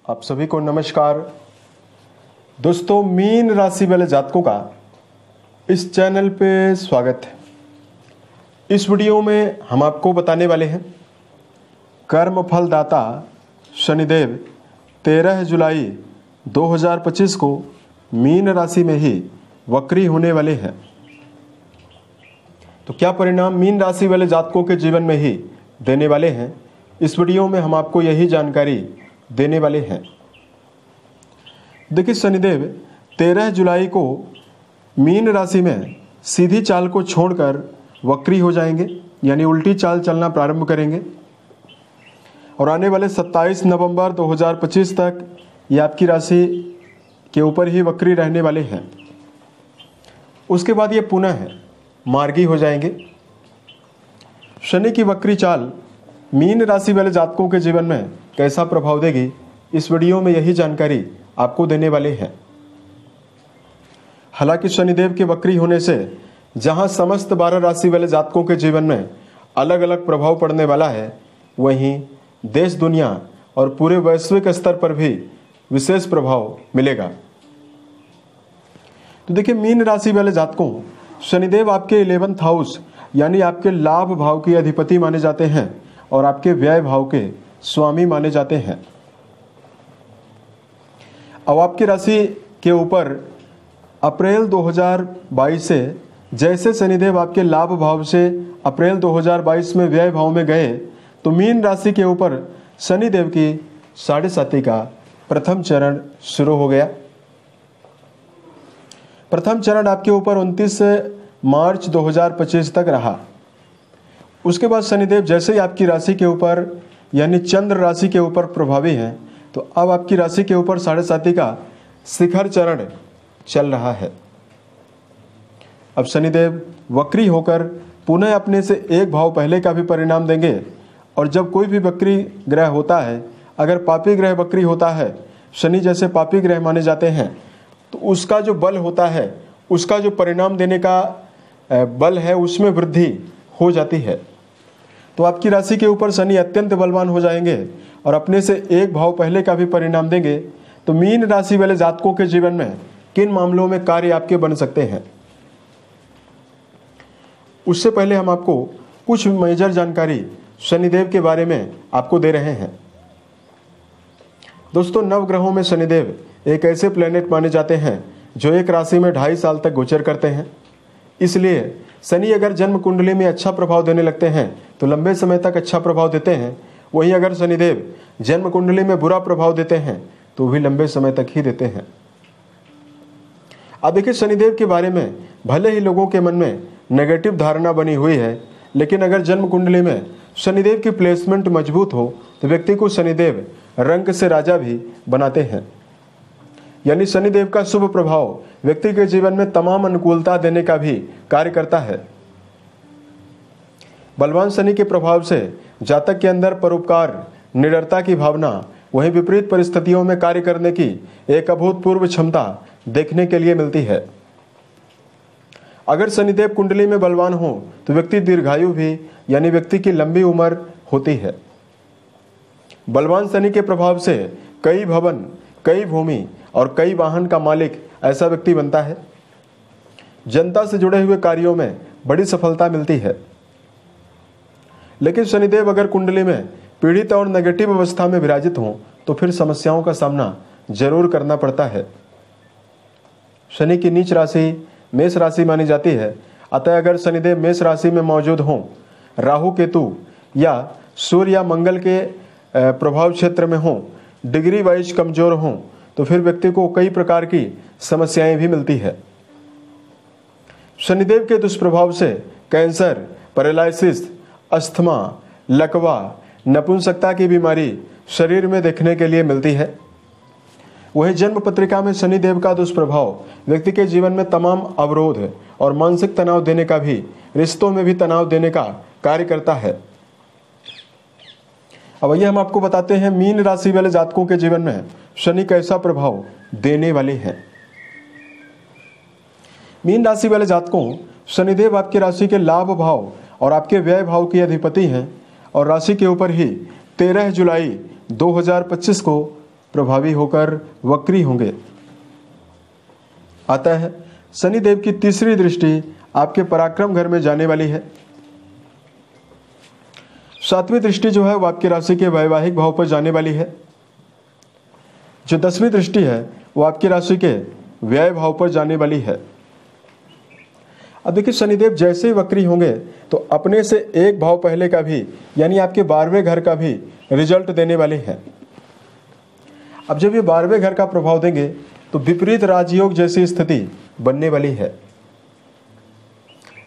आप सभी को नमस्कार। दोस्तों, मीन राशि वाले जातकों का इस चैनल पे स्वागत है। इस वीडियो में हम आपको बताने वाले हैं कर्म फलदाता शनिदेव 13 जुलाई 2025 को मीन राशि में ही वक्री होने वाले हैं। तो क्या परिणाम मीन राशि वाले जातकों के जीवन में ही देने वाले हैं, इस वीडियो में हम आपको यही जानकारी देने वाले हैं। देखिए, शनिदेव 13 जुलाई को मीन राशि में सीधी चाल को छोड़कर वक्री हो जाएंगे, यानी उल्टी चाल चलना प्रारंभ करेंगे और आने वाले 27 नवंबर 2025 तक ये आपकी राशि के ऊपर ही वक्री रहने वाले हैं। उसके बाद ये पुनः मार्गी हो जाएंगे। शनि की वक्री चाल मीन राशि वाले जातकों के जीवन में कैसा प्रभाव देगी, इस वीडियो में यही जानकारी आपको देने वाले हैं। हालांकि शनिदेव के वक्री होने से जहां समस्त 12 राशि वाले जातकों के जीवन में अलग अलग प्रभाव पड़ने वाला है, वहीं देश दुनिया और पूरे वैश्विक स्तर पर भी विशेष प्रभाव मिलेगा। तो देखिए, मीन राशि वाले जातकों, शनिदेव आपके 11th हाउस यानी आपके लाभ भाव के अधिपति माने जाते हैं और आपके व्यय भाव के स्वामी माने जाते हैं। अब आपकी राशि के ऊपर अप्रैल 2022 से जैसे शनिदेव आपके लाभ भाव से अप्रैल 2022 में व्यय भाव में गए, तो मीन राशि के ऊपर शनिदेव की 7.5 का प्रथम चरण शुरू हो गया। प्रथम चरण आपके ऊपर 29 मार्च 2025 तक रहा। उसके बाद शनिदेव जैसे ही आपकी राशि के ऊपर यानी चंद्र राशि के ऊपर प्रभावी हैं, तो अब आपकी राशि के ऊपर 7.5 का शिखर चरण चल रहा है। अब शनिदेव वक्री होकर पुनः अपने से एक भाव पहले का भी परिणाम देंगे। और जब कोई भी वक्री ग्रह होता है, अगर पापी ग्रह वक्री होता है, शनि जैसे पापी ग्रह माने जाते हैं, तो उसका जो बल होता है, उसका जो परिणाम देने का बल है, उसमें वृद्धि हो जाती है। तो आपकी राशि के ऊपर शनि अत्यंत बलवान हो जाएंगे और अपने से एक भाव पहले का भी परिणाम देंगे। तो मीन राशि वाले जातकों के जीवन में किन मामलों में कार्य आपके बन सकते हैं, उससे पहले हम आपको कुछ मेजर जानकारी शनिदेव के बारे में आपको दे रहे हैं। दोस्तों, नवग्रहों में शनिदेव एक ऐसे प्लेनेट माने जाते हैं जो एक राशि में 2.5 साल तक गोचर करते हैं। इसलिए शनि अगर जन्म कुंडली में अच्छा प्रभाव देने लगते हैं तो लंबे समय तक अच्छा प्रभाव देते हैं। वहीं अगर शनिदेव जन्म कुंडली में बुरा प्रभाव देते हैं तो भी लंबे समय तक ही देते हैं। अब देखिए, शनिदेव के बारे में भले ही लोगों के मन में नेगेटिव धारणा बनी हुई है, लेकिन अगर जन्म कुंडली में शनिदेव की प्लेसमेंट मजबूत हो तो व्यक्ति को शनिदेव रंक से राजा भी बनाते हैं। यानी शनिदेव का शुभ प्रभाव व्यक्ति के जीवन में तमाम अनुकूलता देने का भी कार्य करता है। बलवान शनि के प्रभाव से जातक के अंदर परोपकार, निडरता की भावना, वहीं विपरीत परिस्थितियों में कार्य करने की एक अभूतपूर्व क्षमता देखने के लिए मिलती है। अगर शनिदेव कुंडली में बलवान हो तो व्यक्ति दीर्घायु भी यानी व्यक्ति की लंबी उम्र होती है। बलवान शनि के प्रभाव से कई भवन, कई भूमि और कई वाहन का मालिक ऐसा व्यक्ति बनता है। जनता से जुड़े हुए कार्यों में बड़ी सफलता मिलती है। लेकिन शनिदेव अगर कुंडली में पीड़ित और नेगेटिव अवस्था में विराजित हों तो फिर समस्याओं का सामना जरूर करना पड़ता है। शनि की नीच राशि मेष राशि मानी जाती है। अतः अगर शनिदेव मेष राशि में मौजूद हों, राहु केतु या सूर्य या मंगल के प्रभाव क्षेत्र में हों, डिग्री वाइज कमजोर हों, तो फिर व्यक्ति को कई प्रकार की समस्याएं भी मिलती है। शनिदेव के दुष्प्रभाव से कैंसर, पैरालिसिस, अस्थमा, लकवा, नपुंसकता की बीमारी शरीर में देखने के लिए मिलती है। वही जन्म पत्रिका में शनिदेव का दुष्प्रभाव व्यक्ति के जीवन में तमाम अवरोध और मानसिक तनाव देने का भी, रिश्तों में भी तनाव देने का कार्य करता है। अब ये हम आपको बताते हैं मीन राशि वाले जातकों के जीवन में शनि कैसा प्रभाव देने वाले हैं। मीन राशि वाले जातकों, शनिदेव आपकी राशि के लाभ भाव और आपके व्यय भाव के अधिपति हैं और राशि के ऊपर ही 13 जुलाई 2025 को प्रभावी होकर वक्री होंगे। अतः शनिदेव की तीसरी दृष्टि आपके पराक्रम घर में जाने वाली है। सातवीं दृष्टि जो है वो आपकी राशि के वैवाहिक भाव पर जाने वाली है। जो 10वीं दृष्टि है वो आपकी राशि के व्यय भाव पर जाने वाली है। अब देखिए, शनिदेव जैसे ही वक्री होंगे तो अपने से एक भाव पहले का भी यानी आपके 12वें घर का भी रिजल्ट देने वाले हैं। अब जब ये 12वें घर का प्रभाव देंगे तो विपरीत राजयोग जैसी स्थिति बनने वाली है।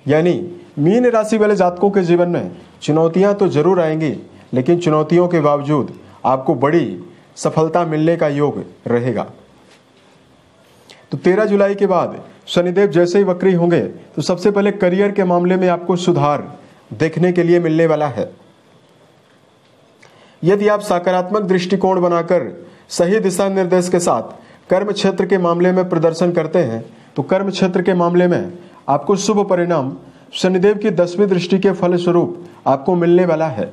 यानी मीन राशि वाले जातकों के जीवन में चुनौतियां तो जरूर आएंगी, लेकिन चुनौतियों के बावजूद आपको बड़ी सफलता मिलने का योग रहेगा। तो 13 जुलाई के बाद शनिदेव जैसे ही वक्री होंगे तो सबसे पहले करियर के मामले में आपको सुधार देखने के लिए मिलने वाला है। यदि आप सकारात्मक दृष्टिकोण बनाकर सही दिशा निर्देश के साथ कर्म क्षेत्र के मामले में प्रदर्शन करते हैं तो कर्म क्षेत्र के मामले में आपको शुभ परिणाम शनिदेव की 10वीं दृष्टि के फलस्वरूप आपको मिलने वाला है।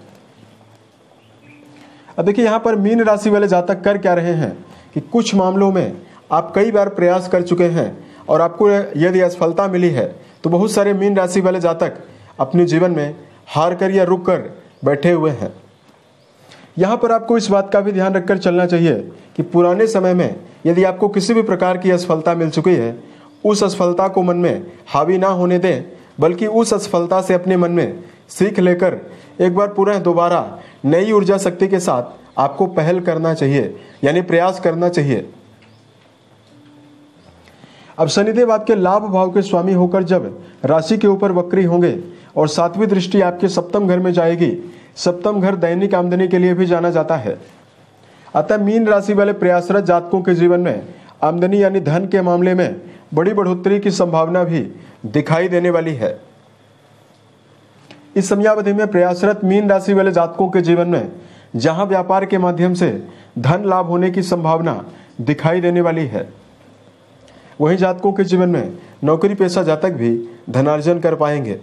अब देखिए, यहां पर मीन राशि वाले जातक कर क्या रहे हैं कि कुछ मामलों में आप कई बार प्रयास कर चुके हैं और आपको यदि असफलता मिली है तो बहुत सारे मीन राशि वाले जातक अपने जीवन में हार कर या रुक कर बैठे हुए हैं। यहाँ पर आपको इस बात का भी ध्यान रखकर चलना चाहिए कि पुराने समय में यदि आपको किसी भी प्रकार की असफलता मिल चुकी है, उस असफलता को मन में हावी ना होने दें, बल्कि उस असफलता से अपने मन में सीख लेकर एक बार पुनः दोबारा नई ऊर्जा शक्ति के साथ आपको पहल करना चाहिए, यानी प्रयास करना चाहिए। अब शनिदेव आपके लाभ भाव के स्वामी होकर जब राशि के ऊपर वक्री होंगे और 7वीं दृष्टि आपके सप्तम घर में जाएगी। सप्तम घर दैनिक आमदनी के लिए भी जाना जाता है। अतः मीन राशि वाले प्रयासरत जातकों के जीवन में आमदनी यानी धन के मामले में बड़ी बढ़ोतरी की संभावना भी दिखाई देने वाली है। इस समयावधि में प्रयासरत मीन राशि वाले जातकों के जीवन में जहां व्यापार के माध्यम से धन लाभ होने की संभावना दिखाई देने वाली है, वहीं जातकों के जीवन में नौकरी पेशा जातक भी धनार्जन कर पाएंगे।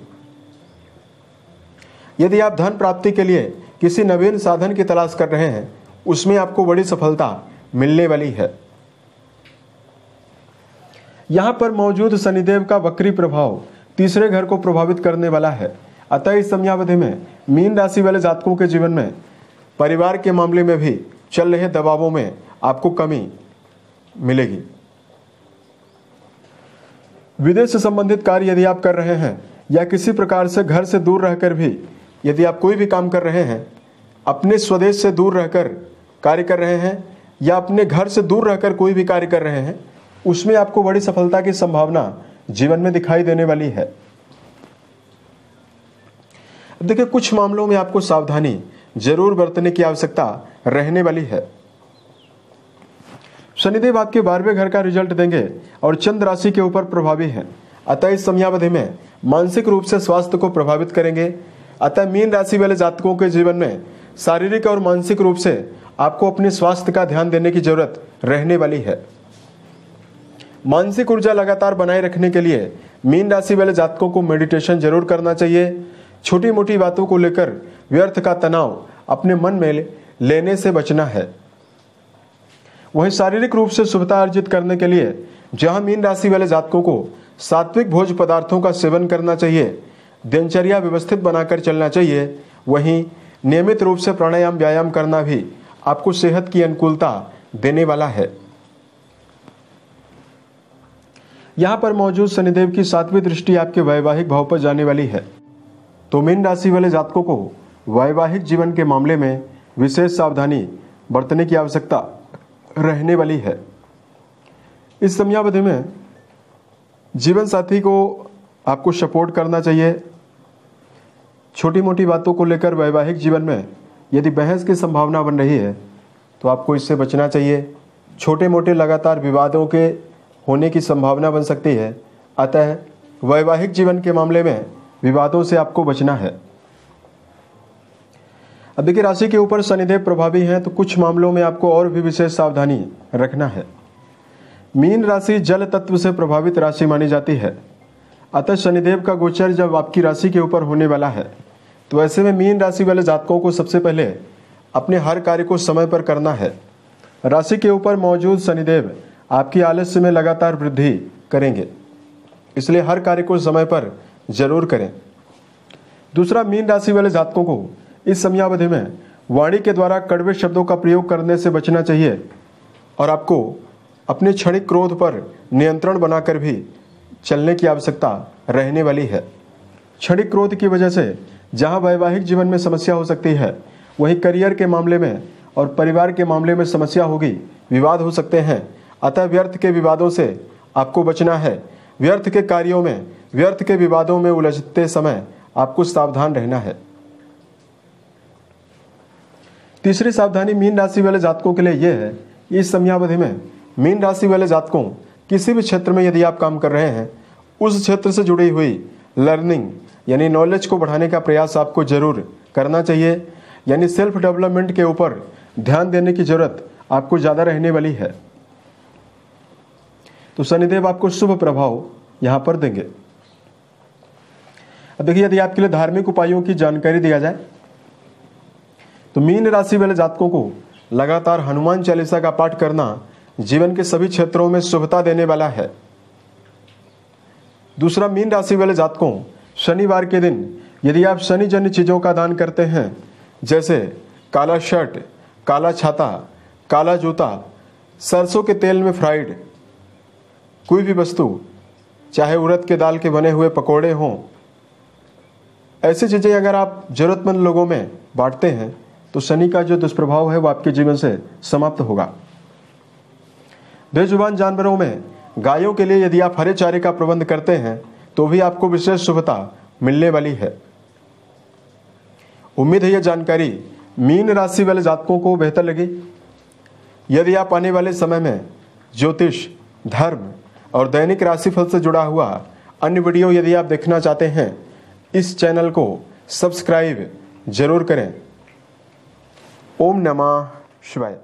यदि आप धन प्राप्ति के लिए किसी नवीन साधन की तलाश कर रहे हैं, उसमें आपको बड़ी सफलता मिलने वाली है। यहां पर मौजूद शनिदेव का वक्री प्रभाव तीसरे घर को प्रभावित करने वाला है। अतः इस समयावधि में मीन राशि वाले जातकों के जीवन में परिवार के मामले में भी चल रहे दबावों में आपको कमी मिलेगी। विदेश से संबंधित कार्य यदि आप कर रहे हैं या किसी प्रकार से घर से दूर रहकर भी यदि आप कोई भी काम कर रहे हैं, अपने स्वदेश से दूर रहकर कार्य कर रहे हैं या अपने घर से दूर रहकर कोई भी कार्य कर रहे हैं, उसमें आपको बड़ी सफलता की संभावना जीवन में दिखाई देने वाली है। देखिए, कुछ मामलों में आपको सावधानी जरूर बरतने की आवश्यकता रहने वाली है। शनिदेव आपके 12वें घर का रिजल्ट देंगे और चंद्र राशि के ऊपर प्रभावी हैं। अतः इस समयावधि में मानसिक रूप से स्वास्थ्य को प्रभावित करेंगे। अतः मीन राशि वाले जातकों के जीवन में शारीरिक और मानसिक रूप से आपको अपने स्वास्थ्य का ध्यान देने की जरूरत रहने वाली है। मानसिक ऊर्जा लगातार बनाए रखने के लिए मीन राशि वाले जातकों को मेडिटेशन जरूर करना चाहिए। छोटी मोटी बातों को लेकर व्यर्थ का तनाव अपने मन में लेने से बचना है। वहीं शारीरिक रूप से शुभता अर्जित करने के लिए जहां मीन राशि वाले जातकों को सात्विक भोज्य पदार्थों का सेवन करना चाहिए, दिनचर्या व्यवस्थित बनाकर चलना चाहिए, वहीं नियमित रूप से प्राणायाम व्यायाम करना भी आपको सेहत की अनुकूलता देने वाला है। यहां पर मौजूद शनिदेव की 7वीं दृष्टि आपके वैवाहिक भाव पर जाने वाली है, तो मीन राशि वाले जातकों को वैवाहिक जीवन के मामले में विशेष सावधानी बरतने की आवश्यकता रहने वाली है। इस समयावधि में जीवन साथी को आपको सपोर्ट करना चाहिए। छोटी मोटी बातों को लेकर वैवाहिक जीवन में यदि बहस की संभावना बन रही है तो आपको इससे बचना चाहिए। छोटे मोटे लगातार विवादों के होने की संभावना बन सकती है। अतः वैवाहिक जीवन के मामले में विवादों से आपको बचना है। अब देखिए, राशि के ऊपर शनिदेव प्रभावी हैं तो कुछ मामलों में आपको और भी विशेष सावधानी रखना है। मीन राशि जल तत्व से प्रभावित राशि मानी जाती है। अतः शनिदेव का गोचर जब आपकी राशि के ऊपर होने वाला है तो ऐसे में मीन राशि वाले जातकों को सबसे पहले अपने हर कार्य को समय पर करना है। राशि के ऊपर मौजूद शनिदेव आपकी आलस्य में लगातार वृद्धि करेंगे, इसलिए हर कार्य को समय पर जरूर करें। दूसरा, मीन राशि वाले जातकों को इस समयावधि में वाणी के द्वारा कड़वे शब्दों का प्रयोग करने से बचना चाहिए और आपको अपने क्षणिक क्रोध पर नियंत्रण बनाकर भी चलने की आवश्यकता रहने वाली है। क्षणिक क्रोध की वजह से जहां वैवाहिक जीवन में समस्या हो सकती है, वहीं करियर के मामले में और परिवार के मामले में समस्या होगी, विवाद हो सकते हैं। अतः व्यर्थ के विवादों से आपको बचना है। व्यर्थ के कार्यों में, व्यर्थ के विवादों में उलझते समय आपको सावधान रहना है। तीसरी सावधानी मीन राशि वाले जातकों के लिए यह है, इस समयावधि में मीन राशि वाले जातकों किसी भी क्षेत्र में यदि आप काम कर रहे हैं, उस क्षेत्र से जुड़ी हुई लर्निंग यानी नॉलेज को बढ़ाने का प्रयास आपको जरूर करना चाहिए। यानी सेल्फ डेवलपमेंट के ऊपर ध्यान देने की जरूरत आपको ज़्यादा रहने वाली है। तो शनिदेव आपको शुभ प्रभाव यहाँ पर देंगे। अब देखिए, यदि आपके लिए धार्मिक उपायों की जानकारी दिया जाए तो मीन राशि वाले जातकों को लगातार हनुमान चालीसा का पाठ करना जीवन के सभी क्षेत्रों में शुभता देने वाला है। दूसरा, मीन राशि वाले जातकों शनिवार के दिन यदि आप शनि जन्य चीज़ों का दान करते हैं, जैसे काला शर्ट, काला छाता, काला जूता, सरसों के तेल में फ्राइड कोई भी वस्तु, चाहे उड़द के दाल के बने हुए पकोड़े हों, ऐसी चीज़ें अगर आप ज़रूरतमंद लोगों में बांटते हैं तो शनि का जो दुष्प्रभाव है वो आपके जीवन से समाप्त होगा। बेजुबान जानवरों में गायों के लिए यदि आप हरे चारे का प्रबंध करते हैं तो भी आपको विशेष शुभता मिलने वाली है। उम्मीद है यह जानकारी मीन राशि वाले जातकों को बेहतर लगी। यदि आप आने वाले समय में ज्योतिष, धर्म और दैनिक राशिफल से जुड़ा हुआ अन्य वीडियो यदि आप देखना चाहते हैं, इस चैनल को सब्सक्राइब जरूर करें। ओम नमः शिवाय।